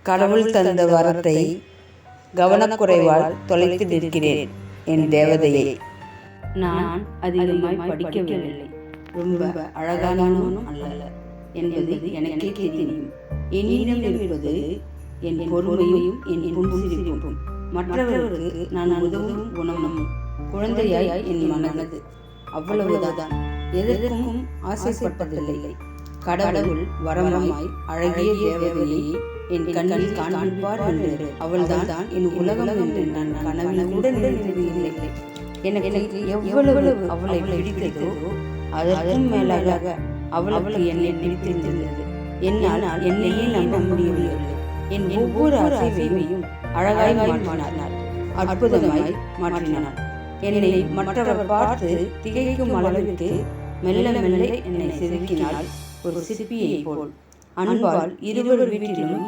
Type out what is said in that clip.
கடவுள் தந்த வரத்தை கவனக்குறைவால் தொலைத்து நிற்கிறேன் என் தேவதையை. நான் அதிகமாய் படிக்கவில்லை, ரொம்ப அழகானவனும் அல்ல என்பது எனக்கே தெரியும். என்னிடம் இருப்பது என் பொறுமையும் என் புன்சிரிப்பும், மற்றவர்களுக்கு நான் உதவும் குணமும், குழந்தையாய் என் மனது. அவ்வளவுதான். எதற்கும் ஆசைப்பட்டதில்லை. கடவுள் வரமாய் அழகிய தேவதையை என் கண்ணில் காண்பிப்பார் என்று அவள்தான் என் உலகம் என்று நான் கனவில் கூட நினைத்ததில்லை. எனக்கு எவ்வளவு அவளை பிடித்ததோ அதற்கும் மேலாக அவளுக்கு என்னை பிடித்திருந்தது. என்னால் என்னையே நம்ப முடியவில்லை. என் ஒவ்வொரு அசைவையும் அழகாய் மாற்றினார், அற்புதமாய் மாற்றினார். என்னை மற்றவர் பார்த்து திகைக்கும் அளவிற்கு மெல்ல மெல்ல என்னை செதுக்கினாள், ஒரு சிற்பியை போல். அன்பால் இருவர் வீட்டிலும்